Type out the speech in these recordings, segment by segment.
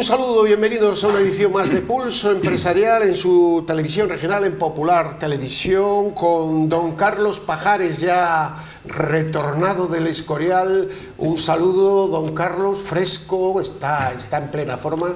saludo, bienvenidos a una edición más de Pulso Empresarial en su televisión regional, en Popular Televisión, con don Carlos Pajares, ya retornado del Escorial. Un saludo, don Carlos, fresco, está en plena forma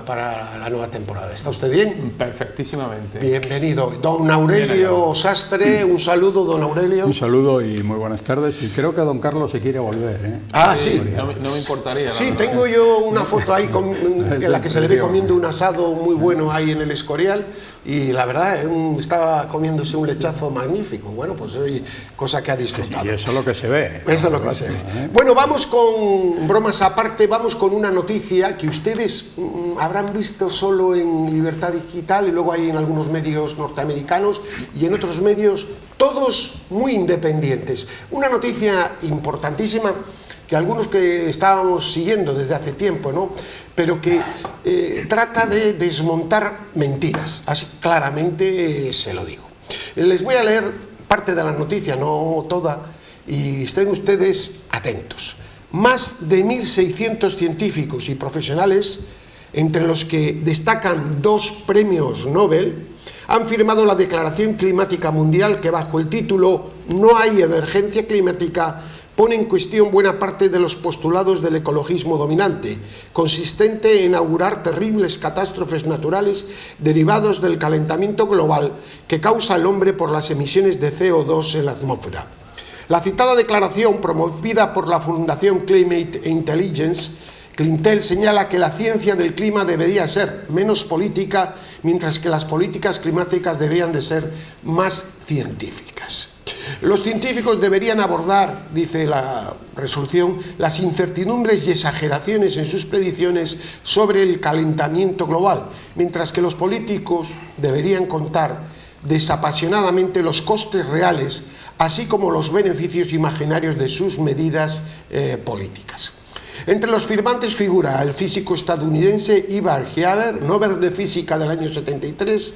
para la nueva temporada. ¿Está usted bien? Perfectísimamente. Bienvenido. Don Aurelio Sastre, un saludo, don Aurelio. Un saludo y muy buenas tardes. Y creo que don Carlos se quiere volver, ¿eh? Ah, sí. No me importaría. Sí, tengo yo una foto ahí en la que se le ve comiendo un asado muy bueno ahí en el Escorial. Y la verdad, estaba comiéndose un lechazo magnífico. Bueno, pues hoy, cosa que ha disfrutado. Y eso es lo que se ve. Eso es lo que se ve. Bueno, vamos con bromas aparte, vamos con una noticia que ustedes habrán visto solo en Libertad Digital y luego hay en algunos medios norteamericanos y en otros medios, todos muy independientes. Una noticia importantísima que algunos que estábamos siguiendo desde hace tiempo, ¿no? Pero que trata de desmontar mentiras, así claramente se lo digo. Les voy a leer parte de la noticia, no toda, y estén ustedes atentos. Más de 1.600 científicos y profesionales, entre los que destacan 2 premios Nobel, han firmado la Declaración Climática Mundial que, bajo el título "No hay emergencia climática", pone en cuestión buena parte de los postulados del ecologismo dominante, consistente en augurar terribles catástrofes naturales derivados del calentamiento global que causa el hombre por las emisiones de CO2 en la atmósfera. La citada declaración, promovida por la Fundación Climate Intelligence, Clintel, señala que la ciencia del clima debería ser menos política, mientras que las políticas climáticas deberían de ser más científicas. Los científicos deberían abordar, dice la resolución, las incertidumbres y exageraciones en sus predicciones sobre el calentamiento global, mientras que los políticos deberían contar desapasionadamente los costes reales, así como los beneficios imaginarios de sus medidas políticas. Entre los firmantes figura el físico estadounidense Ivar Giaever, Nobel de Física del año 73,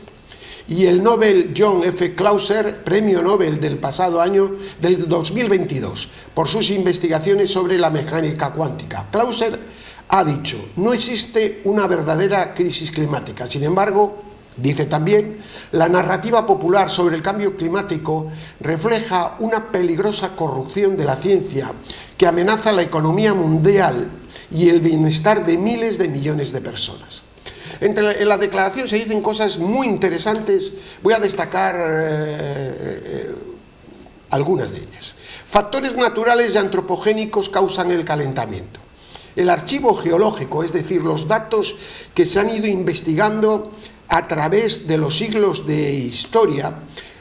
y el Nobel John F. Clauser, premio Nobel del pasado año, del 2022, por sus investigaciones sobre la mecánica cuántica. Clauser ha dicho: no existe una verdadera crisis climática. Sin embargo, dice también, la narrativa popular sobre el cambio climático refleja una peligrosa corrupción de la ciencia que amenaza la economía mundial y el bienestar de miles de millones de personas. En la declaración se dicen cosas muy interesantes, voy a destacar algunas de ellas. Factores naturales y antropogénicos causan el calentamiento. El archivo geológico, es decir, los datos que se han ido investigando a través de los siglos de historia,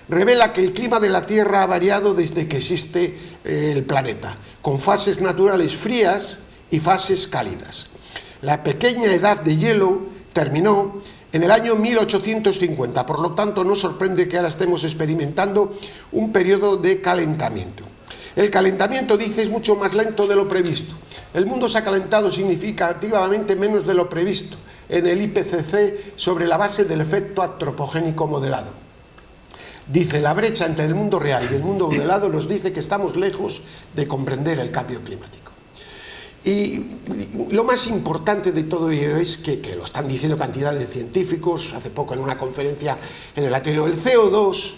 revela que el clima de la Tierra ha variado desde que existe el planeta, con fases naturales frías y fases cálidas. La pequeña edad de hielo terminó en el año 1850, por lo tanto no sorprende que ahora estemos experimentando un periodo de calentamiento. El calentamiento, dice, es mucho más lento de lo previsto. El mundo se ha calentado significativamente menos de lo previsto en el IPCC sobre la base del efecto antropogénico modelado. Dice, la brecha entre el mundo real y el mundo modelado nos dice que estamos lejos de comprender el cambio climático. Y lo más importante de todo ello es que lo están diciendo cantidad de científicos, hace poco en una conferencia en el Ateneo, el CO2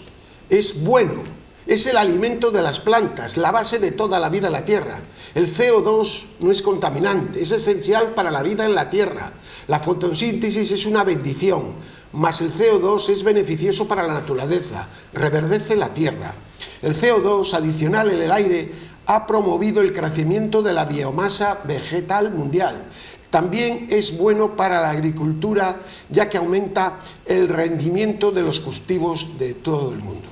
es bueno, es el alimento de las plantas, la base de toda la vida en la Tierra. El CO2 no es contaminante, es esencial para la vida en la Tierra. La fotosíntesis es una bendición, mas el CO2 es beneficioso para la naturaleza, reverdece la Tierra. El CO2 adicional en el aire ha promovido el crecimiento de la biomasa vegetal mundial. También es bueno para la agricultura, ya que aumenta el rendimiento de los cultivos de todo el mundo.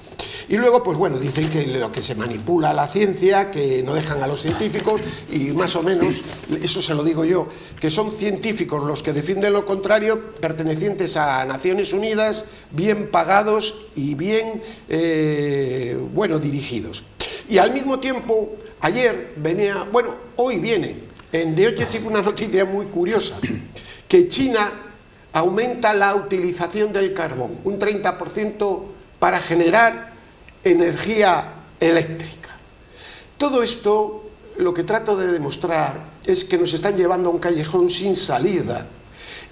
Y luego, pues bueno, dicen que lo que se manipula la ciencia, que no dejan a los científicos, y más o menos, eso se lo digo yo, que son científicos los que defienden lo contrario, pertenecientes a Naciones Unidas, bien pagados y bien, dirigidos. Y al mismo tiempo, hoy viene en The Objective una noticia muy curiosa, que China aumenta la utilización del carbón, un 30% para generar energía eléctrica. Todo esto lo que trato de demostrar es que nos están llevando a un callejón sin salida,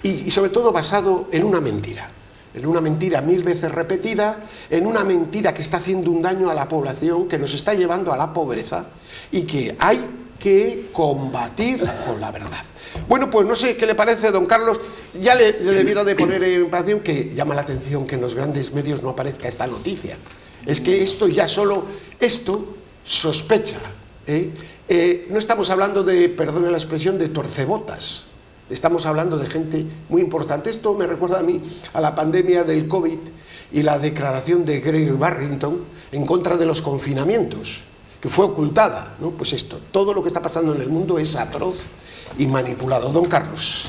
y sobre todo basado en una mentira. En una mentira 1000 veces repetida, en una mentira que está haciendo un daño a la población, que nos está llevando a la pobreza y que hay que combatir con la verdad. Bueno, pues no sé qué le parece, don Carlos, ya le debiera de poner en relación que llama la atención que en los grandes medios no aparezca esta noticia. Es que esto ya solo, esto sospecha, no estamos hablando de, perdone la expresión, de torcebotas. Estamos hablando de gente muy importante. Esto me recuerda a mí a la pandemia del COVID y la declaración de Greg Barrington en contra de los confinamientos, que fue ocultada, ¿no? Pues esto, todo lo que está pasando en el mundo es atroz y manipulado. Don Carlos.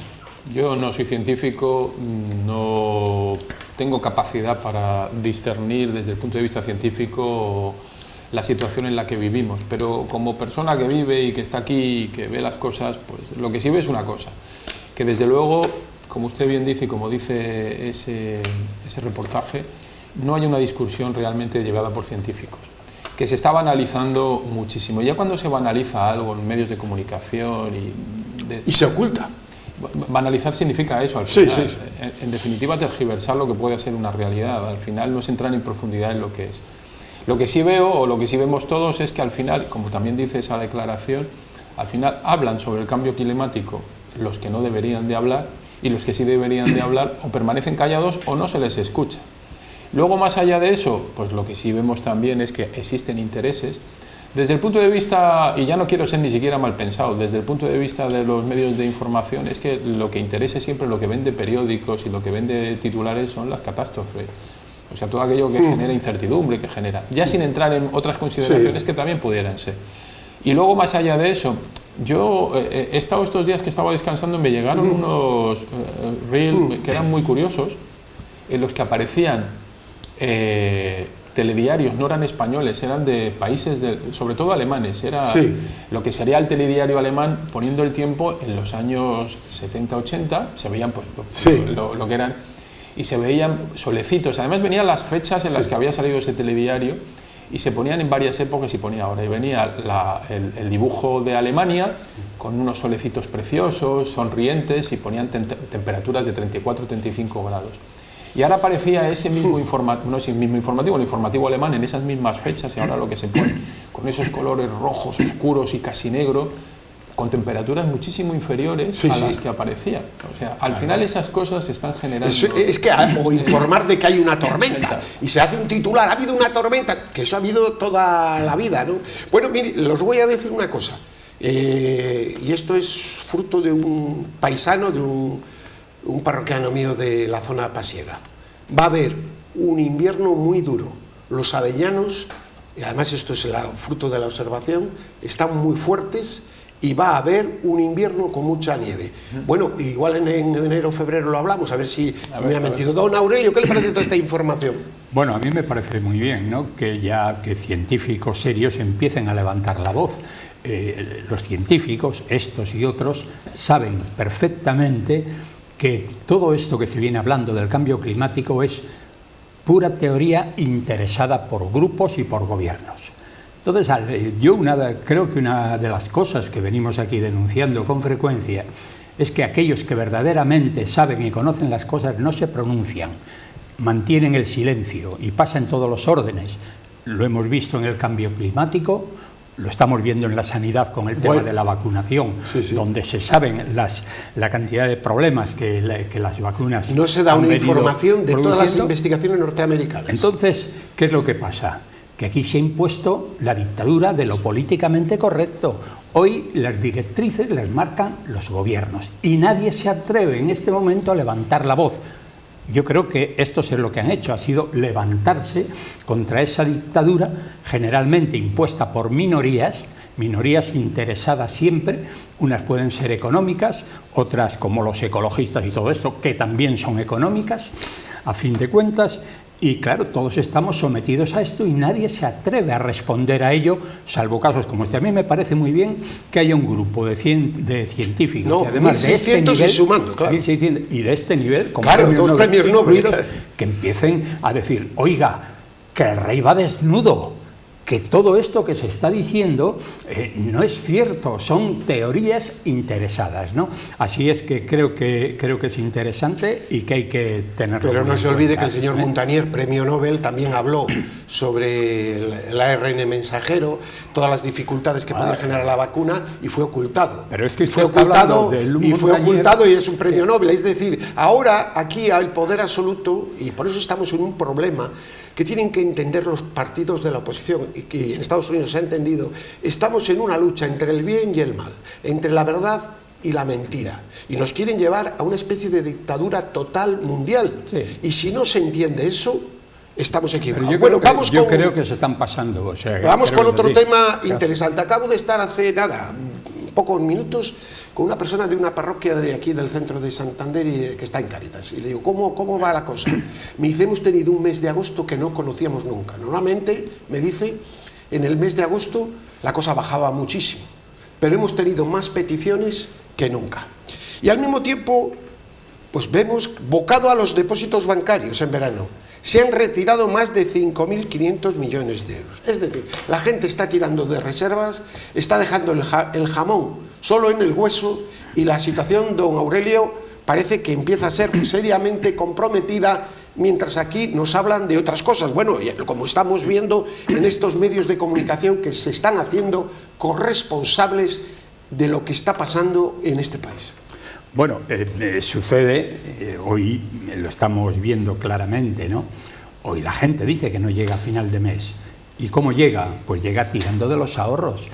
Yo no soy científico, no tengo capacidad para discernir desde el punto de vista científico la situación en la que vivimos, pero como persona que vive y que está aquí y que ve las cosas, pues lo que sí ve es una cosa, que desde luego, como usted bien dice y como dice ese reportaje, no hay una discusión realmente llevada por científicos, que se está banalizando muchísimo. Ya cuando se banaliza algo en medios de comunicación y se oculta. Banalizar significa eso, al final. Sí. En definitiva, tergiversar lo que puede ser una realidad. Al final no es entrar en profundidad en lo que es. Lo que sí veo, o lo que sí vemos todos, es que al final, como también dice esa declaración, al final hablan sobre el cambio climático los que no deberían de hablar, y los que sí deberían de hablar o permanecen callados o no se les escucha. Luego, más allá de eso, pues lo que sí vemos también es que existen intereses. Desde el punto de vista, y ya no quiero ser ni siquiera mal pensado, desde el punto de vista de los medios de información, es que lo que interesa siempre, lo que vende periódicos y lo que vende titulares son las catástrofes. O sea, todo aquello que genera incertidumbre, que genera, ya sin entrar en otras consideraciones que también pudieran ser. Y luego, más allá de eso, yo he estado estos días que estaba descansando y me llegaron unos reels que eran muy curiosos, en los que aparecían telediarios, no eran españoles, eran de países, sobre todo alemanes, era lo que sería el telediario alemán poniendo el tiempo en los años 70-80, se veían pues lo que eran, y se veían solecitos, además venían las fechas en las que había salido ese telediario, y se ponían en varias épocas y ponía ahora, y venía el dibujo de Alemania con unos solecitos preciosos, sonrientes, y ponían temperaturas de 34-35 grados. Y ahora aparecía ese mismo informativo, no es el mismo informativo, el informativo alemán en esas mismas fechas, y ahora lo que se pone con esos colores rojos, oscuros y casi negro, con temperaturas muchísimo inferiores a las que aparecían. O sea, al final esas cosas están generando... Es que, o informar de que hay una tormenta, y se hace un titular, ha habido una tormenta, que eso ha habido toda la vida, ¿no? Bueno, mire, los voy a decir una cosa, y esto es fruto de un paisano, de un parroquiano mío de la zona pasiega. Va a haber un invierno muy duro. Los avellanos, y además esto es el fruto de la observación, están muy fuertes, y va a haber un invierno con mucha nieve. Bueno, igual en enero o febrero lo hablamos, a ver si me ha mentido. Don Aurelio, ¿qué le parece toda esta información? Bueno, a mí me parece muy bien, ¿no?, que científicos serios empiecen a levantar la voz. Los científicos, estos y otros, saben perfectamente que todo esto que se viene hablando del cambio climático es pura teoría interesada por grupos y por gobiernos. Entonces, yo creo que una de las cosas que venimos aquí denunciando con frecuencia es que aquellos que verdaderamente saben y conocen las cosas no se pronuncian, mantienen el silencio y pasan todos los órdenes. Lo hemos visto en el cambio climático, lo estamos viendo en la sanidad con el tema de la vacunación, donde se saben la cantidad de problemas que las vacunas no se da una información de todas las investigaciones norteamericanas. Entonces, ¿qué es lo que pasa? Que aquí se ha impuesto la dictadura de lo políticamente correcto. Hoy las directrices las marcan los gobiernos y nadie se atreve en este momento a levantar la voz. Yo creo que esto es lo que han hecho, ha sido levantarse contra esa dictadura generalmente impuesta por minorías interesadas siempre, unas pueden ser económicas, otras como los ecologistas y todo esto, que también son económicas, a fin de cuentas. Y claro, todos estamos sometidos a esto y nadie se atreve a responder a ello, salvo casos como este. A mí me parece muy bien que haya un grupo de científicos, y además de este nivel, sumando, claro. 1600, y de este nivel, como dos premios Nobel, que empiecen a decir, oiga, que el rey va desnudo, que todo esto que se está diciendo no es cierto, son teorías interesadas, ¿no? Así es que creo que es interesante y que hay que tenerlo. Pero no se olvide que el señor Montagnier, premio Nobel, también habló sobre el ARN mensajero, todas las dificultades que podía generar la vacuna, y fue ocultado. Pero es que fue ocultado y es un premio Nobel. Es decir, ahora aquí hay poder absoluto, y por eso estamos en un problema que tienen que entender los partidos de la oposición, y que en Estados Unidos se ha entendido. Estamos en una lucha entre el bien y el mal, entre la verdad y la mentira, y nos quieren llevar a una especie de dictadura total mundial. Sí. Y si no se entiende eso, estamos equivocados. Yo creo que se están pasando. O sea, vamos con otro tema interesante. Acabo de estar hace nada, pocos minutos, con una persona de una parroquia de aquí del centro de Santander que está en Cáritas, y le digo, ¿cómo va la cosa? Me dice, hemos tenido un mes de agosto que no conocíamos nunca. Normalmente, me dice, en el mes de agosto la cosa bajaba muchísimo, pero hemos tenido más peticiones que nunca. Y al mismo tiempo, pues vemos, bocado a los depósitos bancarios en verano, se han retirado más de 5.500 millones de euros. Es decir, la gente está tirando de reservas, está dejando el jamón solo en el hueso, y la situación, don Aurelio, parece que empieza a ser seriamente comprometida, mientras aquí nos hablan de otras cosas. Bueno, como estamos viendo en estos medios de comunicación que se están haciendo corresponsables de lo que está pasando en este país. Bueno, sucede, hoy lo estamos viendo claramente, ¿no? Hoy la gente dice que no llega a final de mes. ¿Y cómo llega? Pues llega tirando de los ahorros.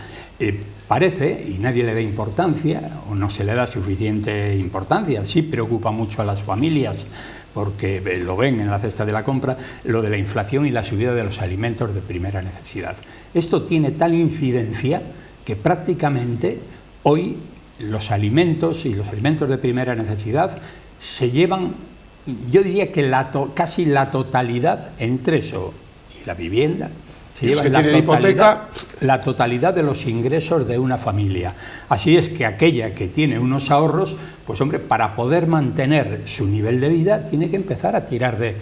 Parece, y nadie le da importancia, o no se le da suficiente importancia, sí preocupa mucho a las familias, porque lo ven en la cesta de la compra, lo de la inflación y la subida de los alimentos de primera necesidad. Esto tiene tal incidencia que prácticamente hoy los alimentos y los alimentos de primera necesidad se llevan, yo diría que casi la totalidad, entre eso y la vivienda, se llevan la totalidad de los ingresos de una familia. Así es que aquella que tiene unos ahorros, pues hombre, para poder mantener su nivel de vida, tiene que empezar a tirar de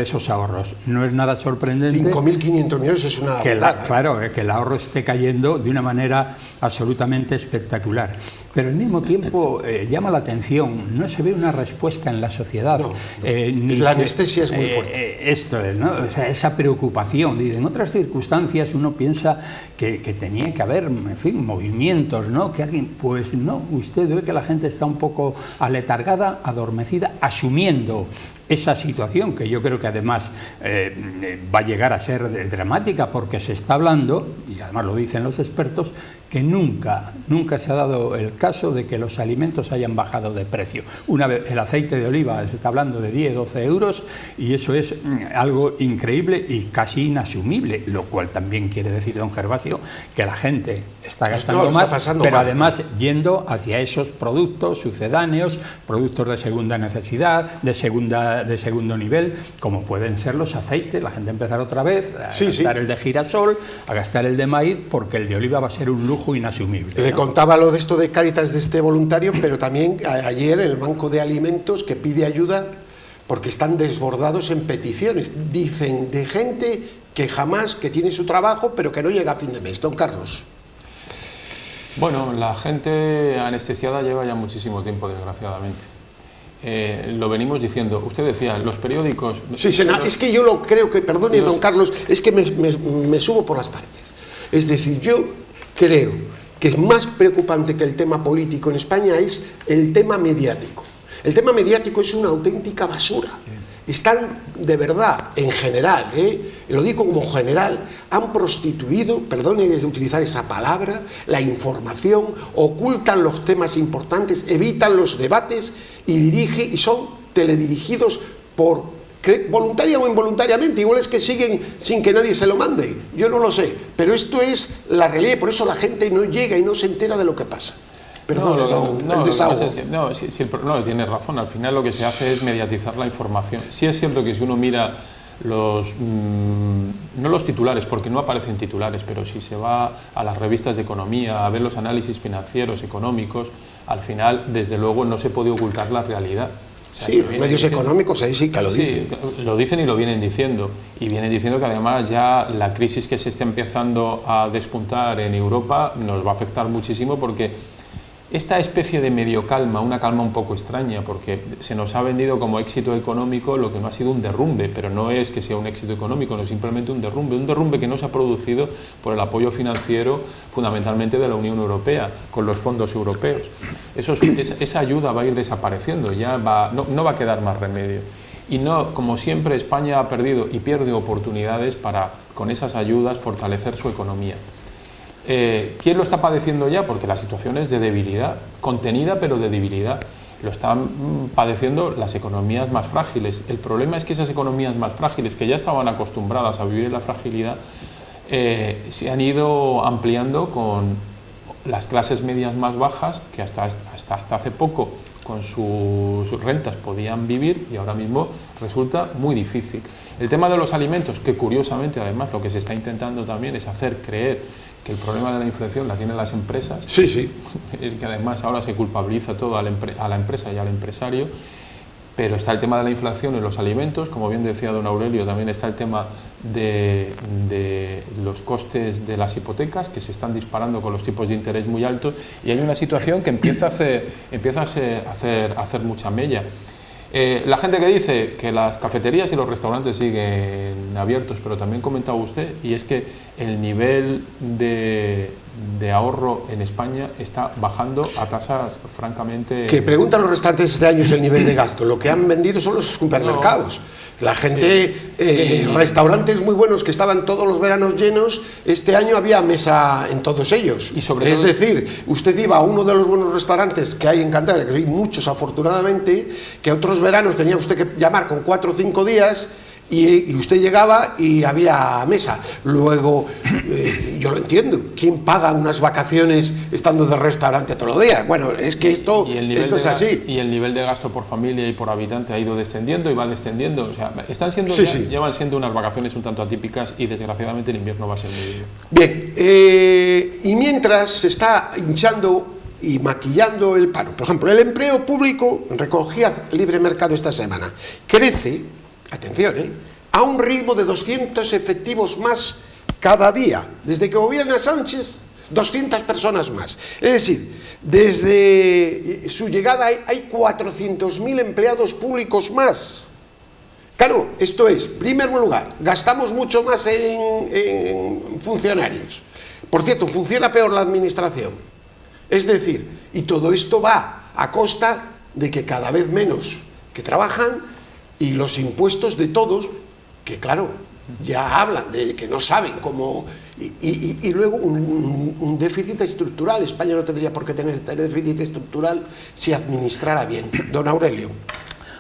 esos ahorros. No es nada sorprendente. 5.500 millones es una claro, que el ahorro esté cayendo de una manera absolutamente espectacular. Pero al mismo tiempo llama la atención, no se ve una respuesta en la sociedad. La anestesia es muy fuerte. Esto es, ¿no? O sea, esa preocupación. En otras circunstancias uno piensa que tenía que haber, en fin, movimientos, ¿no? Que alguien, pues no, usted ve que la gente está un poco aletargada, adormecida, asumiendo esa situación, que yo creo que además va a llegar a ser dramática, porque se está hablando, y además lo dicen los expertos, que nunca se ha dado el caso de que los alimentos hayan bajado de precio. Una vez el aceite de oliva se está hablando de 10, 12 euros, y eso es algo increíble y casi inasumible, lo cual también quiere decir, don Gervasio, que la gente está gastando más, pero además yendo hacia esos productos sucedáneos, productos de segunda necesidad, de segundo nivel, como pueden ser los aceites. La gente empezará otra vez a gastar el de girasol, a gastar el de maíz, porque el de oliva va a ser un lujo inasumible. Le contaba lo de esto de Cáritas, de este voluntario, pero también ayer el Banco de Alimentos, que pide ayuda porque están desbordados en peticiones, dicen, de gente que tiene su trabajo, pero que no llega a fin de mes. Don Carlos. Bueno, la gente anestesiada lleva ya muchísimo tiempo, desgraciadamente. Lo venimos diciendo. Usted decía, los periódicos... Sí, es que yo lo creo que, perdone, don Carlos, es que me subo por las paredes. Es decir, yo creo que es más preocupante que el tema político en España es el tema mediático. El tema mediático es una auténtica basura. Están, de verdad, en general, lo digo como general, han prostituido, perdone de utilizar esa palabra, la información, ocultan los temas importantes, evitan los debates y son teledirigidos por, voluntaria o involuntariamente, igual es que siguen sin que nadie se lo mande, yo no lo sé, pero esto es la realidad, y por eso la gente no llega y no se entera de lo que pasa. Perdón, el desahogo. No, tiene razón. Al final lo que se hace es mediatizar la información. Sí es cierto que si uno mira no los titulares, porque no aparecen titulares, pero si se va a las revistas de economía, a ver los análisis financieros, económicos, al final, desde luego, no se puede ocultar la realidad. sea, sí, los medios económicos ahí sí que lo dicen. Sí, lo dicen y lo vienen diciendo. Y vienen diciendo que además ya la crisis que se está empezando a despuntar en Europa nos va a afectar muchísimo, porque esta especie de medio calma, una calma un poco extraña, porque se nos ha vendido como éxito económico lo que no ha sido un derrumbe, pero no es que sea un éxito económico, no es simplemente un derrumbe que no se ha producido por el apoyo financiero fundamentalmente de la Unión Europea, con los fondos europeos. Esa ayuda va a ir desapareciendo, no va a quedar más remedio. Y no, como siempre, España ha perdido y pierde oportunidades para, con esas ayudas, fortalecer su economía. ¿Quién lo está padeciendo ya? Porque la situación es de debilidad, contenida pero de debilidad. Lo están padeciendo las economías más frágiles. El problema es que esas economías más frágiles, que ya estaban acostumbradas a vivir en la fragilidad, se han ido ampliando con las clases medias más bajas, que hasta hace poco con sus rentas podían vivir, y ahora mismo resulta muy difícil. El tema de los alimentos, que curiosamente además lo que se está intentando también es hacer creer que el problema de la inflación la tienen las empresas. Sí, sí. Es que además ahora se culpabiliza todo a la empresa y al empresario, pero está el tema de la inflación en los alimentos, como bien decía don Aurelio, también está el tema de los costes de las hipotecas, que se están disparando con los tipos de interés muy altos, y hay una situación que empieza a hacer mucha mella. La gente que dice que las cafeterías y los restaurantes siguen abiertos, pero también comentaba usted, y es que el nivel de ahorro en España está bajando a tasas francamente... Que preguntan los restaurantes este año es el nivel de gasto. Lo que han vendido son los supermercados. La gente, restaurantes muy buenos que estaban todos los veranos llenos, este año había mesa en todos ellos. Y sobre es todo, decir, usted iba a uno de los buenos restaurantes que hay en Cantabria, que hay muchos afortunadamente, que otros veranos tenía usted que llamar con 4 o 5 días, y usted llegaba y había mesa. Luego, yo lo entiendo, ¿quién paga unas vacaciones estando de restaurante todos los días? Bueno, es que esto es así. Y el nivel de gasto por familia y por habitante ha ido descendiendo y va descendiendo. O sea, llevan siendo unas vacaciones un tanto atípicas, y desgraciadamente el invierno va a ser muy duro. Bien, y mientras se está hinchando y maquillando el paro, por ejemplo, el empleo público, recogía Libre Mercado esta semana, crece, atención, a un ritmo de 200 efectivos más cada día. Desde que gobierna Sánchez, 200 personas más. Es decir, desde su llegada hay 400.000 empleados públicos más. Claro, esto es, en primer lugar, gastamos mucho más en funcionarios. Por cierto, funciona peor la administración. Es decir, y todo esto va a costa de que cada vez menos que trabajan, y los impuestos de todos, que claro, ya hablan de que no saben cómo... Y luego un déficit estructural. España no tendría por qué tener este déficit estructural si administrara bien. Don Aurelio.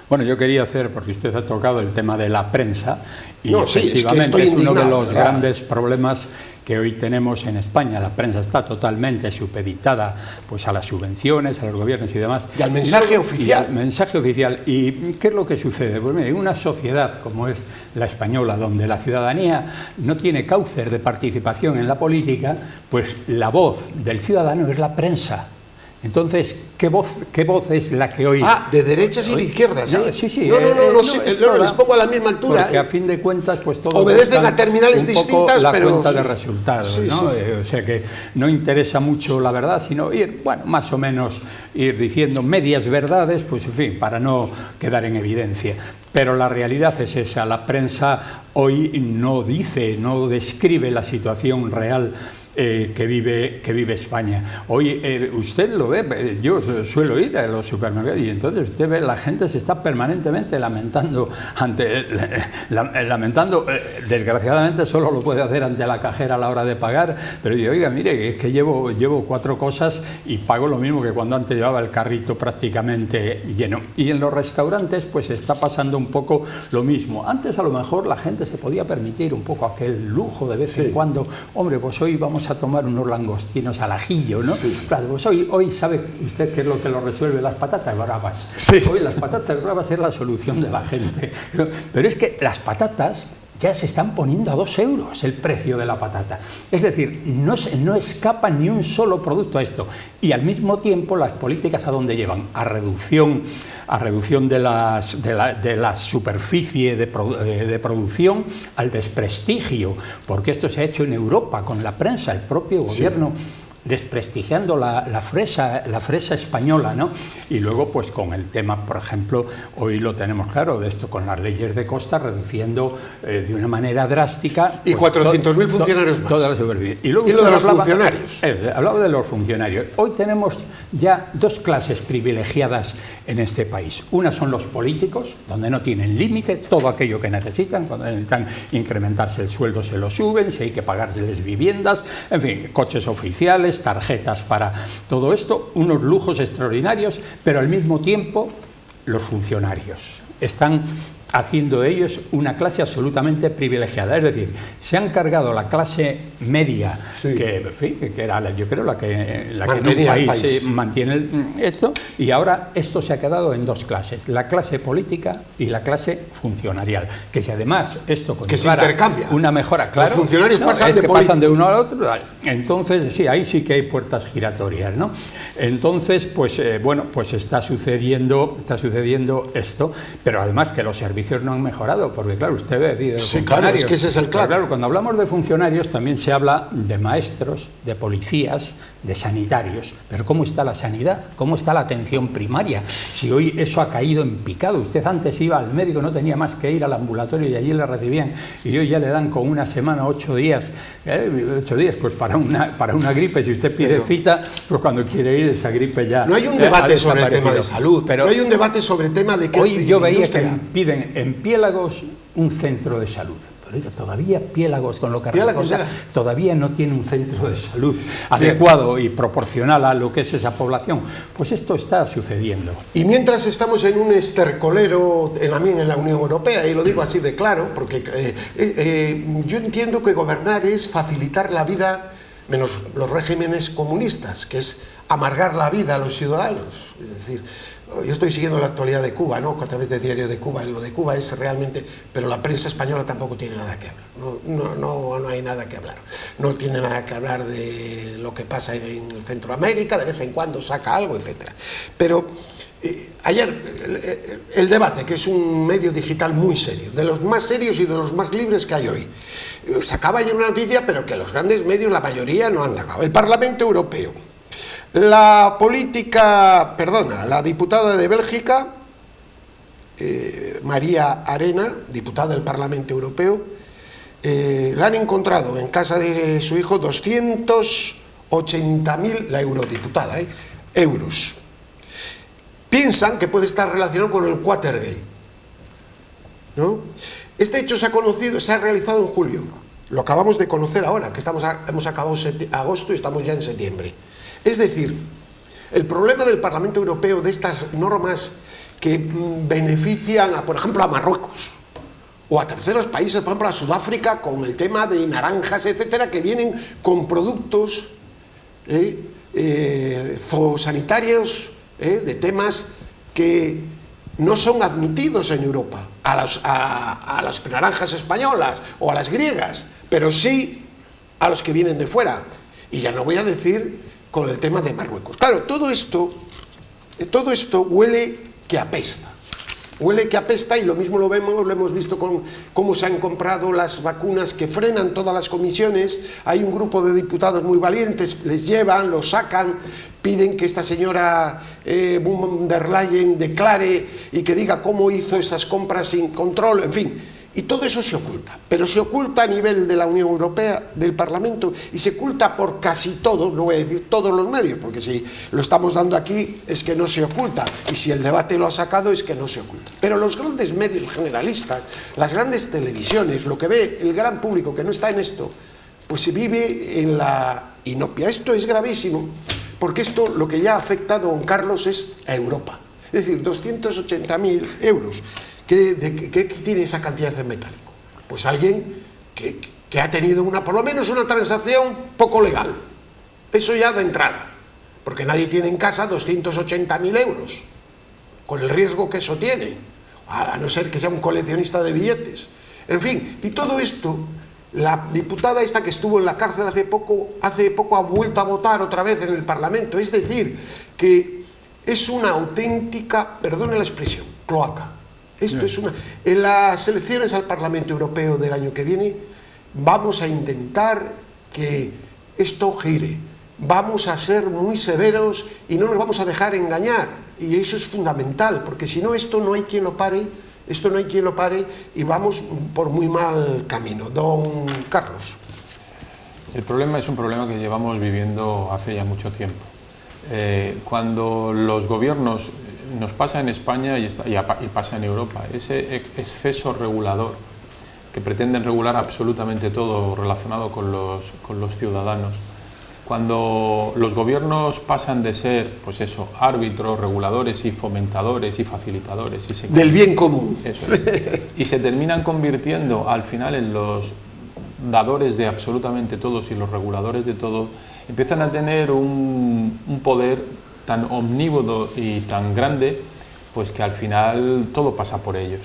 Bueno, yo quería hacer, porque usted ha tocado el tema de la prensa, y no, sí, efectivamente es uno de los ¿verdad? grandes problemas que hoy tenemos en España. La prensa está totalmente supeditada pues a las subvenciones, a los gobiernos y demás. Y al mensaje oficial. Y al mensaje oficial. ¿Y qué es lo que sucede? Pues mire, en una sociedad como es la española, donde la ciudadanía no tiene cauces de participación en la política, pues la voz del ciudadano es la prensa. Entonces, ¿qué voz es la que hoy...? De derechas y de izquierdas, ¿eh? Sí. No, les pongo a la misma altura. Porque a fin de cuentas, pues todo... Obedecen a terminales distintas, la pero... cuenta de resultados, ¿no? Sí. O sea que no interesa mucho la verdad, sino ir, bueno, más o menos ir diciendo medias verdades, pues en fin, para no quedar en evidencia. Pero la realidad es esa, la prensa hoy no describe la situación real que vive España. Hoy usted lo ve, yo suelo ir a los supermercados y entonces usted ve, la gente se está permanentemente lamentando, desgraciadamente solo lo puede hacer ante la cajera a la hora de pagar, pero yo, oiga, mire, es que llevo 4 cosas y pago lo mismo que cuando antes llevaba el carrito prácticamente lleno. Y en los restaurantes pues está pasando un poco lo mismo. Antes a lo mejor la gente se podía permitir un poco aquel lujo de vez en cuando, hombre, pues hoy vamos a tomar unos langostinos al ajillo, ¿no? Sí. Claro, pues hoy sabe usted qué es lo que lo resuelve, las patatas bravas. Sí. Hoy las patatas bravas es la solución de la gente. Pero es que las patatas ya se están poniendo a 2 euros el precio de la patata. Es decir, no escapa ni un solo producto a esto. Y al mismo tiempo las políticas ¿a dónde llevan? A reducción de la superficie de producción, al desprestigio, porque esto se ha hecho en Europa con la prensa, el propio gobierno desprestigiando la fresa española, ¿no? Y luego, pues con el tema, por ejemplo, hoy lo tenemos claro, de esto con las leyes de costa, reduciendo de una manera drástica... Y pues, 400.000 funcionarios más. Toda la superficie. Y luego lo de los funcionarios. Hablaba de los funcionarios. Hoy tenemos ya 2 clases privilegiadas en este país. Una son los políticos, donde no tienen límite, todo aquello que necesitan, cuando necesitan incrementarse el sueldo se lo suben, si hay que pagarles viviendas, en fin, coches oficiales, tarjetas para todo esto, unos lujos extraordinarios, pero al mismo tiempo los funcionarios están haciendo de ellos una clase absolutamente privilegiada. Es decir, se han cargado la clase media, que era, yo creo, la que en un país mantiene esto, y ahora esto se ha quedado en 2 clases, la clase política y la clase funcionarial, que si además esto conllevara una mejora, claro, los funcionarios pasan de uno al otro, entonces sí, ahí sí que hay puertas giratorias, ¿no? Entonces, pues bueno, pues está sucediendo esto, pero además que los servicios no han mejorado, porque claro, usted ve de sí, claro, es que ese es el claro. Claro, cuando hablamos de funcionarios también se habla de maestros, de policías, de sanitarios, pero ¿cómo está la sanidad? ¿Cómo está la atención primaria? Si hoy eso ha caído en picado, usted antes iba al médico, no tenía más que ir al ambulatorio y allí le recibían, y hoy ya le dan con una semana, 8 días, pues para una gripe, si usted pide cita, pues cuando quiere ir esa gripe ya... No hay un debate sobre el tema de salud, pero no hay un debate sobre el tema de que... Hoy yo veía que piden en Piélagos un centro de salud. Pero todavía Piélagos, con lo que representa, todavía no tiene un centro de salud adecuado y proporcional a lo que es esa población. Pues esto está sucediendo. Y mientras estamos en un estercolero también en la Unión Europea, y lo digo así de claro, porque yo entiendo que gobernar es facilitar la vida, menos los regímenes comunistas, que es amargar la vida a los ciudadanos. Es decir, yo estoy siguiendo la actualidad de Cuba, ¿no?, a través de Diario de Cuba. Lo de Cuba es realmente... Pero la prensa española tampoco tiene nada que hablar. No hay nada que hablar. No tiene nada que hablar de lo que pasa en Centroamérica, de vez en cuando saca algo, etc. Pero ayer, el debate, que es un medio digital muy serio, de los más serios y de los más libres que hay hoy, sacaba ayer una noticia, pero que los grandes medios, la mayoría, no han dado. El Parlamento Europeo. La diputada de Bélgica, María Arena, diputada del Parlamento Europeo, la han encontrado en casa de su hijo 280.000, la eurodiputada, euros. Piensan que puede estar relacionado con el Watergate, ¿no? Este hecho se ha realizado en julio. Lo acabamos de conocer ahora, que hemos acabado agosto y estamos ya en septiembre. Es decir, el problema del Parlamento Europeo, de estas normas que benefician, por ejemplo, a Marruecos o a terceros países, por ejemplo a Sudáfrica, con el tema de naranjas, etcétera, que vienen con productos zoosanitarios, de temas que no son admitidos en Europa a las naranjas españolas o a las griegas, pero sí a los que vienen de fuera. Y ya no voy a decir con el tema de Marruecos. Claro, todo esto huele que apesta. Huele que apesta, y lo mismo lo hemos visto con cómo se han comprado las vacunas que frenan todas las comisiones. Hay un grupo de diputados muy valientes, les llevan, los sacan, piden que esta señora von der Leyen declare y que diga cómo hizo esas compras sin control, en fin. Y todo eso se oculta, pero se oculta a nivel de la Unión Europea, del Parlamento, y se oculta por casi todos, no voy a decir todos los medios, porque si lo estamos dando aquí es que no se oculta, y si el debate lo ha sacado es que no se oculta. Pero los grandes medios generalistas, las grandes televisiones, lo que ve el gran público que no está en esto, pues se vive en la inopia. Esto es gravísimo, porque esto lo que ya ha afectado a don Carlos es a Europa. Es decir, 280.000 euros. ¿Qué tiene esa cantidad de metálico? Pues alguien que ha tenido por lo menos una transacción poco legal. Eso ya de entrada. Porque nadie tiene en casa 280.000 euros, con el riesgo que eso tiene, a no ser que sea un coleccionista de billetes. En fin, y todo esto, la diputada esta que estuvo en la cárcel hace poco ha vuelto a votar otra vez en el Parlamento. Es decir, que es una auténtica, perdone la expresión, cloaca. Esto es una... En las elecciones al Parlamento Europeo del año que viene vamos a intentar que esto gire. Vamos a ser muy severos y no nos vamos a dejar engañar. Y eso es fundamental, porque si no, esto no hay quien lo pare. Esto no hay quien lo pare y vamos por muy mal camino. Don Carlos. El problema es un problema que llevamos viviendo hace ya mucho tiempo. Cuando los gobiernos, nos pasa en España y pasa en Europa, ese exceso regulador que pretenden regular absolutamente todo relacionado con los ciudadanos. Cuando los gobiernos pasan de ser, pues eso, árbitros, reguladores y fomentadores y facilitadores del bien común, eso es, y se terminan convirtiendo al final en los dadores de absolutamente todos y los reguladores de todo, empiezan a tener un poder tan omnívodo y tan grande, pues que al final todo pasa por ellos.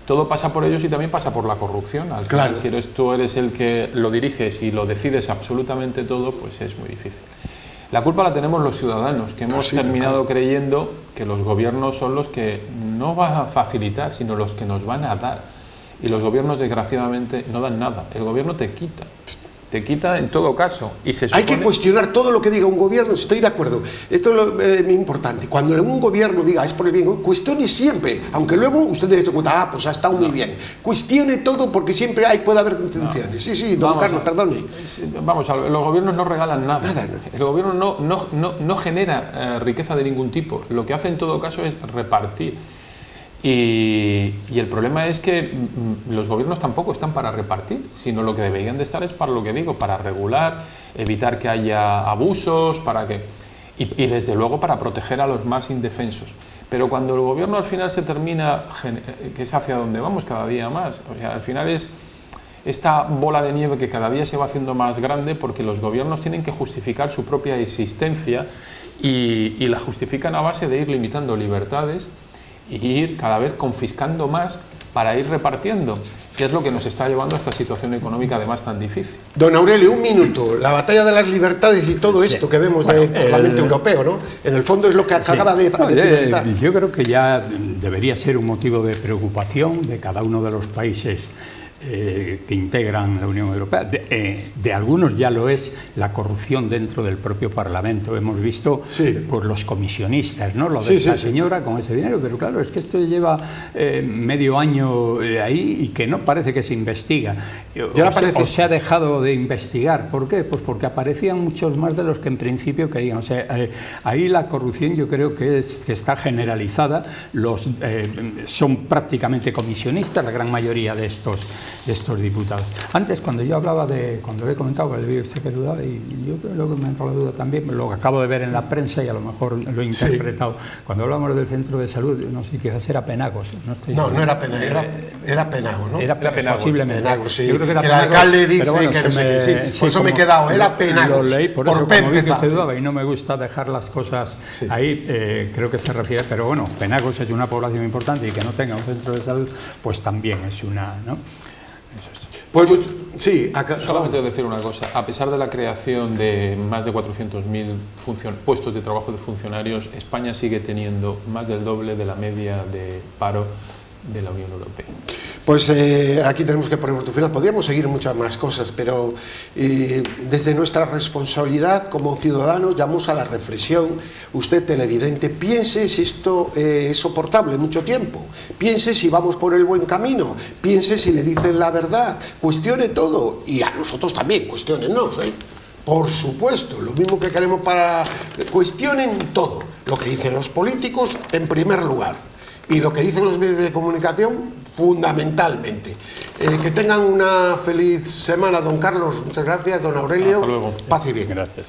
Todo pasa por ellos y también pasa por la corrupción. Al final, si tú eres el que lo diriges y lo decides absolutamente todo, pues es muy difícil. La culpa la tenemos los ciudadanos, que hemos terminado creyendo que los gobiernos son los que no van a facilitar, sino los que nos van a dar. Y los gobiernos, desgraciadamente, no dan nada. El gobierno te quita en todo caso. Y se supone... Hay que cuestionar todo lo que diga un gobierno, estoy de acuerdo. Esto es muy importante. Cuando un gobierno diga es por el bien, cuestione siempre, aunque luego usted debe dar cuenta, pues ha estado muy bien. Cuestione todo porque siempre puede haber intenciones. Sí, don Carlos, perdone. Vamos, los gobiernos no regalan nada. El gobierno no genera riqueza de ningún tipo. Lo que hace en todo caso es repartir. Y el problema es que los gobiernos tampoco están para repartir, sino lo que deberían de estar es para lo que digo, para regular, evitar que haya abusos, y desde luego para proteger a los más indefensos. Pero cuando el gobierno al final se termina, que es hacia donde vamos cada día más, o sea, al final es esta bola de nieve que cada día se va haciendo más grande porque los gobiernos tienen que justificar su propia existencia y la justifican a base de ir limitando libertades y ir cada vez confiscando más para ir repartiendo, que es lo que nos está llevando a esta situación económica además tan difícil. Don Aurelio, un minuto, la batalla de las libertades y todo esto que vemos del Parlamento Europeo, ¿no? En el fondo es lo que acaba de finalizar. Yo creo que ya debería ser un motivo de preocupación de cada uno de los países que integran la Unión Europea. De algunos ya lo es la corrupción dentro del propio Parlamento. Hemos visto por los comisionistas, ¿no? Lo de esta señora con ese dinero, pero claro, es que esto lleva medio año ahí y que no parece que se investiga. O se ha dejado de investigar. ¿Por qué? Pues porque aparecían muchos más de los que en principio querían. O sea, ahí la corrupción yo creo que está generalizada. Son prácticamente comisionistas la gran mayoría de estos diputados. Antes, cuando yo hablaba cuando le he comentado que usted que dudaba, y yo creo que me ha entrado la duda también, lo que acabo de ver en la prensa y a lo mejor lo he interpretado, cuando hablamos del centro de salud, no sé, quizás era Penagos. No era Penagos, era Penagos, ¿no? Era Penagos, posiblemente. Penagos, sí. Yo creo que era el Penagos, alcalde dice bueno, que no sé qué, sí. Por eso como, me he quedado, era Penagos. Lo leí, por eso, como vi que empezar, se dudaba y no me gusta dejar las cosas ahí, creo que se refiere, pero bueno, Penagos es una población importante y que no tenga un centro de salud, pues también es una, ¿no? Pues sí, solamente decir una cosa, a pesar de la creación de más de 400.000 puestos de trabajo de funcionarios, España sigue teniendo más del doble de la media de paro de la Unión Europea. Pues aquí tenemos que poner punto final. Podríamos seguir muchas más cosas, pero desde nuestra responsabilidad como ciudadanos llamamos a la reflexión. Usted, televidente, piense si esto es soportable mucho tiempo, piense si vamos por el buen camino, piense si le dicen la verdad, cuestione todo, y a nosotros también, cuestionennos, por supuesto, lo mismo que queremos para... Cuestionen todo, lo que dicen los políticos en primer lugar, y lo que dicen los medios de comunicación fundamentalmente. Que tengan una feliz semana, don Carlos, muchas gracias, don Aurelio. Hasta luego. Paz y bien. Gracias.